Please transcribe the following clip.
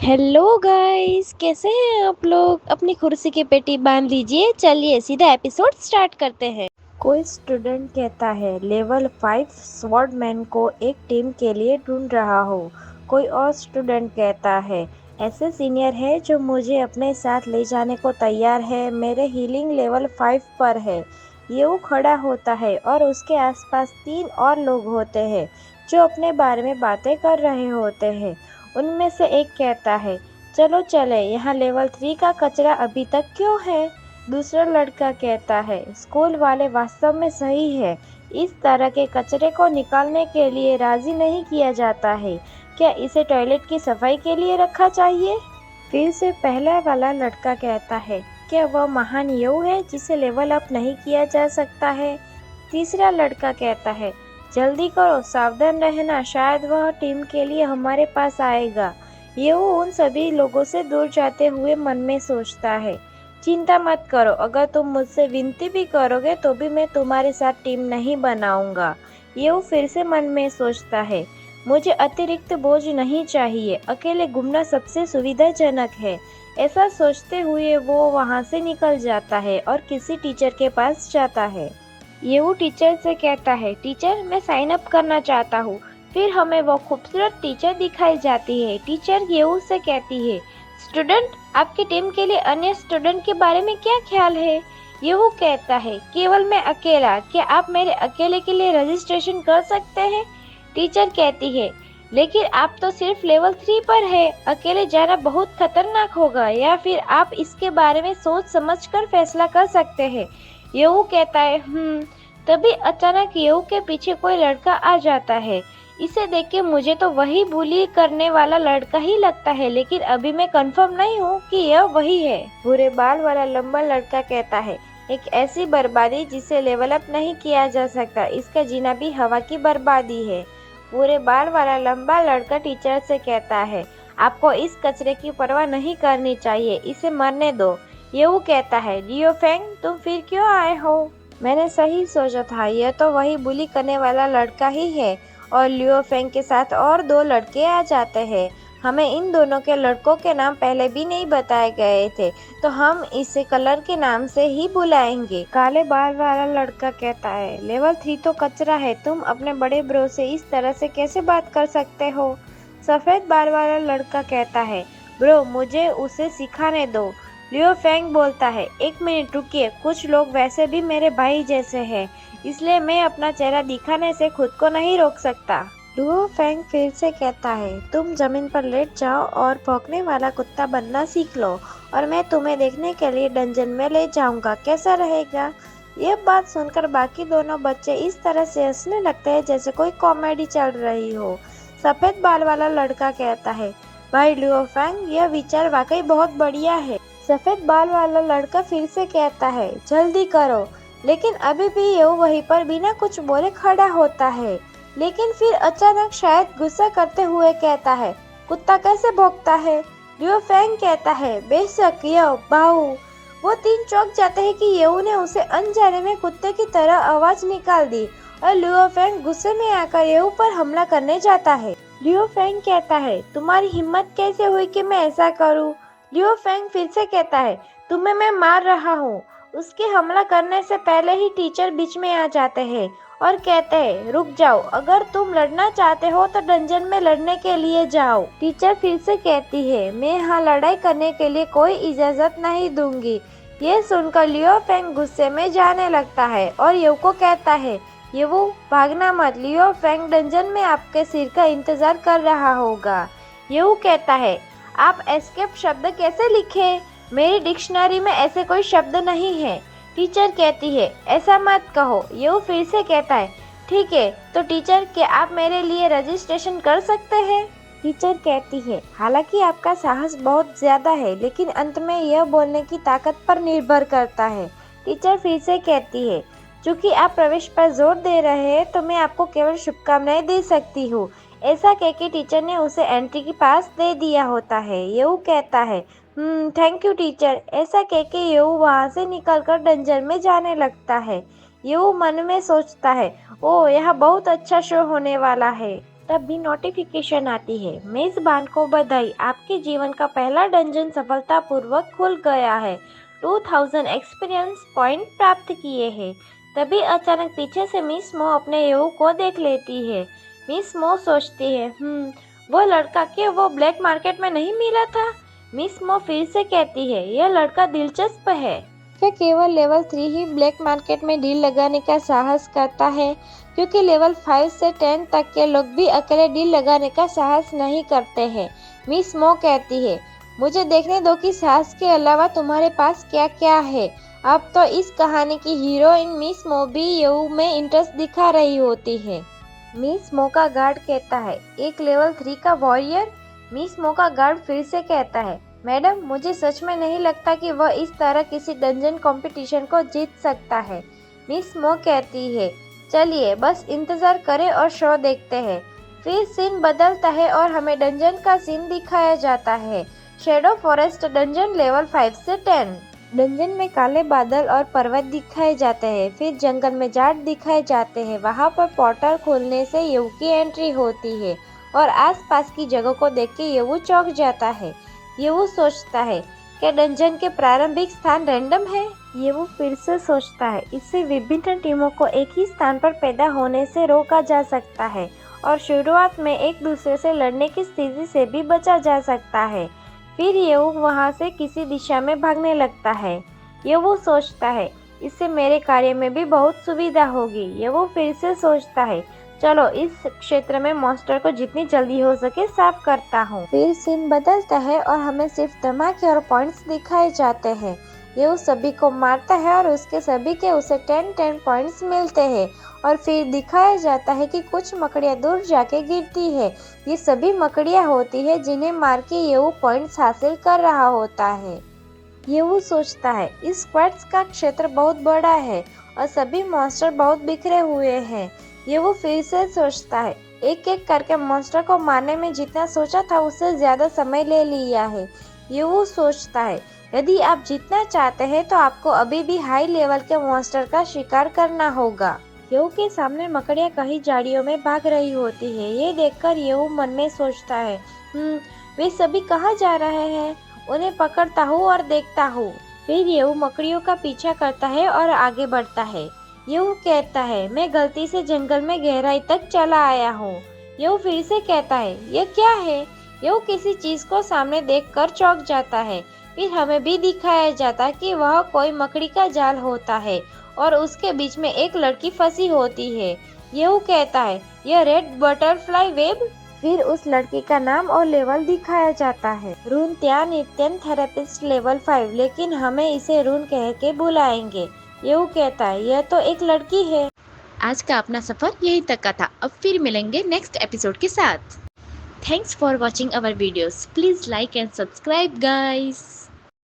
Hello guys, कैसे हैं आप लोग। अपनी कुर्सी की पेटी बांध लीजिए, चलिए सीधा एपिसोड स्टार्ट करते हैं। कोई स्टूडेंट कहता है लेवल 5 स्वॉर्डमैन को एक टीम के लिए ढूंढ रहा हो। कोई और स्टूडेंट कहता है ऐसे सीनियर है जो मुझे अपने साथ ले जाने को तैयार है, मेरे हीलिंग लेवल 5 पर है। ये वो खड़ा होता है और उसके आसपास 3 और लोग होते हैं जो अपने बारे में बातें कर रहे होते हैं। उनमें से एक कहता है चलो चले, यहाँ लेवल 3 का कचरा अभी तक क्यों है। दूसरा लड़का कहता है स्कूल वाले वास्तव में सही है, इस तरह के कचरे को निकालने के लिए राजी नहीं किया जाता है। क्या इसे टॉयलेट की सफाई के लिए रखा चाहिए। फिर से पहला वाला लड़का कहता है क्या वह महान यू है जिसे लेवल अप नहीं किया जा सकता है। तीसरा लड़का कहता है जल्दी करो, सावधान रहना, शायद वह टीम के लिए हमारे पास आएगा। ये वो उन सभी लोगों से दूर जाते हुए मन में सोचता है चिंता मत करो, अगर तुम मुझसे विनती भी करोगे तो भी मैं तुम्हारे साथ टीम नहीं बनाऊंगा। ये वो फिर से मन में सोचता है मुझे अतिरिक्त बोझ नहीं चाहिए, अकेले घूमना सबसे सुविधाजनक है। ऐसा सोचते हुए वो वहाँ से निकल जाता है और किसी टीचर के पास जाता है। ये वो टीचर से कहता है टीचर मैं साइन अप करना चाहता हूँ। फिर हमें वो खूबसूरत टीचर दिखाई जाती है। टीचर येऊ से कहती है स्टूडेंट आपकी टीम के लिए अन्य स्टूडेंट के बारे में क्या ख्याल है। येऊ कहता है केवल मैं अकेला, क्या आप मेरे अकेले के लिए रजिस्ट्रेशन कर सकते हैं। टीचर कहती है लेकिन आप तो सिर्फ लेवल 3 पर है, अकेले जाना बहुत खतरनाक होगा, या फिर आप इसके बारे में सोच समझ कर फैसला कर सकते हैं। येऊ कहता है तभी अचानक येऊ के पीछे कोई लड़का आ जाता है। इसे देख के मुझे तो वही बुली करने वाला लड़का ही लगता है, लेकिन अभी मैं कंफर्म नहीं हूँ कि यह वही है। भूरे बाल वाला लंबा लड़का कहता है एक ऐसी बर्बादी जिसे लेवल अप नहीं किया जा सकता, इसका जीना भी हवा की बर्बादी है। भूरे बाल वाला लंबा लड़का टीचर से कहता है आपको इस कचरे की परवाह नहीं करनी चाहिए, इसे मरने दो। येऊ कहता है लियो फेंग तुम फिर क्यों आए हो। मैंने सही सोचा था, यह तो वही बुली करने वाला लड़का ही है। और लियो फेंग के साथ और 2 लड़के आ जाते हैं। हमें इन दोनों के लड़कों के नाम पहले भी नहीं बताए गए थे, तो हम इसे कलर के नाम से ही बुलाएंगे। काले बाल वाला लड़का कहता है लेवल 3 तो कचरा है, तुम अपने बड़े ब्रो से इस तरह से कैसे बात कर सकते हो। सफेद बाल वाला लड़का कहता है ब्रो मुझे उसे सिखाने दो। लियो फेंग बोलता है एक मिनट रुकिए, कुछ लोग वैसे भी मेरे भाई जैसे हैं, इसलिए मैं अपना चेहरा दिखाने से खुद को नहीं रोक सकता। लियो फेंग फिर से कहता है तुम जमीन पर लेट जाओ और भौंकने वाला कुत्ता बनना सीख लो, और मैं तुम्हें देखने के लिए डंजन में ले जाऊंगा, कैसा रहेगा। ये बात सुनकर बाकी दोनों बच्चे इस तरह से हंसने लगते हैं जैसे कोई कॉमेडी चल रही हो। सफेद बाल वाला लड़का कहता है भाई लियो फेंग यह विचार वाकई बहुत बढ़िया है। सफेद बाल वाला लड़का फिर से कहता है जल्दी करो, लेकिन अभी भी ये वहीं पर बिना कुछ बोले खड़ा होता है। लेकिन फिर अचानक शायद गुस्सा करते हुए कहता है कुत्ता कैसे भौंकता है। लियो फेंग कहता है बेशक यो बाहू। वो 3 चौंक जाते हैं कि येऊ ने उसे अनजाने में कुत्ते की तरह आवाज निकाल दी, और लियो फेंग गुस्से में आकर येऊ पर हमला करने जाता है। लियो फेंग कहता है तुम्हारी हिम्मत कैसे हुई कि मैं ऐसा करूं। लियो फेंग फिर से कहता है तुम्हें मैं मार रहा हूँ। उसके हमला करने से पहले ही टीचर बीच में आ जाते हैं और कहते हैं रुक जाओ, अगर तुम लड़ना चाहते हो तो डंजन में लड़ने के लिए जाओ। टीचर फिर से कहती है मैं यहाँ लड़ाई करने के लिए कोई इजाजत नहीं दूंगी। ये सुनकर लियो फेंग गुस्से में जाने लगता है और येऊ को कहता है ये वो भागना मत, लियो फेंग डंजन में आपके सिर का इंतजार कर रहा होगा। येऊ कहता है आप एस्केप शब्द कैसे लिखे, मेरी डिक्शनरी में ऐसे कोई शब्द नहीं है। टीचर कहती है ऐसा मत कहो। येऊ फिर से कहता है ठीक है तो टीचर क्या आप मेरे लिए रजिस्ट्रेशन कर सकते हैं। टीचर कहती है हालांकि आपका साहस बहुत ज्यादा है, लेकिन अंत में यह बोलने की ताकत पर निर्भर करता है। टीचर फिर से कहती है चूंकि आप प्रवेश पर जोर दे रहे हैं तो मैं आपको केवल शुभकामनाएं दे सकती हूँ। ऐसा कहकर टीचर ने उसे एंट्री की पास दे दिया होता है। येऊ कहता है थैंक यू टीचर। ऐसा कहके येऊ वहाँ से निकलकर डंजन में जाने लगता है। येऊ मन में सोचता है ओ यहाँ बहुत अच्छा शो होने वाला है। तभी नोटिफिकेशन आती है, मेजबान को बधाई, आपके जीवन का पहला डंजन सफलतापूर्वक खुल गया है, 2000 एक्सपीरियंस पॉइंट प्राप्त किए हैं। तभी अचानक पीछे से मिस मो अपने यू को देख लेती है। मिस मो सोचती है, वो लड़का क्या वो ब्लैक मार्केट में नहीं मिला था? मिस मो फिर से कहती है, यह लड़का दिलचस्प है। क्या केवल लेवल 3 ही ब्लैक मार्केट में डील लगाने का साहस करता है? क्योंकि लेवल 5 से 10 तक के लोग भी अकेले डील लगाने का साहस नहीं करते हैं। मिस मो कहती है, मुझे देखने दो कि साहस के अलावा तुम्हारे पास क्या क्या है। अब तो इस कहानी की हीरोइन मिस मो भी यू में इंटरेस्ट दिखा रही होती है। मिस मो का गार्ड कहता है, एक लेवल 3 का वॉरियर? मिस मो का गार्ड फिर से कहता है, मैडम मुझे सच में नहीं लगता कि वह इस तरह किसी डंजन कंपटीशन को जीत सकता है। मिस मो कहती है, चलिए बस इंतजार करें और शो देखते हैं। फिर सीन बदलता है और हमें डंजन का सीन दिखाया जाता है। शेडो फॉरेस्ट डंजन लेवल 5 से 10। डंजन में काले बादल और पर्वत दिखाए जाते हैं। फिर जंगल में झाड़ दिखाए जाते हैं। वहाँ पर पोर्टल खोलने से यू की एंट्री होती है और आसपास की जगह को देख के यू चौंक जाता है। यू सोचता है, क्या डंजन के प्रारंभिक स्थान रैंडम है? यू फिर से सोचता है, इससे विभिन्न टीमों को एक ही स्थान पर पैदा होने से रोका जा सकता है और शुरुआत में एक दूसरे से लड़ने की स्थिति से भी बचा जा सकता है। फिर यू वहाँ से किसी दिशा में भागने लगता है। यू सोचता है, इससे मेरे कार्य में भी बहुत सुविधा होगी। यू फिर से सोचता है, चलो इस क्षेत्र में मॉन्स्टर को जितनी जल्दी हो सके साफ करता हूँ। फिर सीन बदलता है और हमें सिर्फ धमाके और पॉइंट्स दिखाए जाते हैं। ये सभी को मारता है और उसके सभी के उसे 10-10 पॉइंट्स मिलते हैं और फिर दिखाया जाता है कि कुछ मकड़ियाँ दूर जाके गिरती है। ये सभी मकड़ियाँ होती है जिन्हें मार के ये पॉइंट्स हासिल कर रहा होता है। ये सोचता है, इस स्क्वाड्स का क्षेत्र बहुत बड़ा है और सभी मॉन्स्टर बहुत बिखरे हुए हैं। ये फिर से सोचता है, एक एक करके मॉन्स्टर को मारने में जितना सोचा था उससे ज्यादा समय ले लिया है। ये सोचता है, यदि आप जीतना चाहते हैं तो आपको अभी भी हाई लेवल के मॉन्स्टर का शिकार करना होगा। यू के सामने मकड़ियाँ कहीं झाड़ियों में भाग रही होती है। ये देखकर यू मन में सोचता है, वे सभी कहाँ जा रहे हैं? उन्हें पकड़ता हूँ और देखता हूँ। फिर यू मकड़ियों का पीछा करता है और आगे बढ़ता है। यू कहता है, मैं गलती से जंगल में गहराई तक चला आया हूँ। यू फिर से कहता है, ये क्या है? यू किसी चीज को सामने देखकर चौंक जाता है। फिर हमें भी दिखाया जाता कि वह कोई मकड़ी का जाल होता है और उसके बीच में एक लड़की फंसी होती है। यू कहता है, यह रेड बटरफ्लाई वेब। फिर उस लड़की का नाम और लेवल दिखाया जाता है, रून त्या नित्यन थेरेपिस्ट लेवल 5, लेकिन हमें इसे रून कह के बुलाएंगे। यू कहता है, यह तो एक लड़की है। आज का अपना सफर यहीं तक का था। अब फिर मिलेंगे नेक्स्ट एपिसोड के साथ। Thanks for watching our videos. Please like and subscribe guys.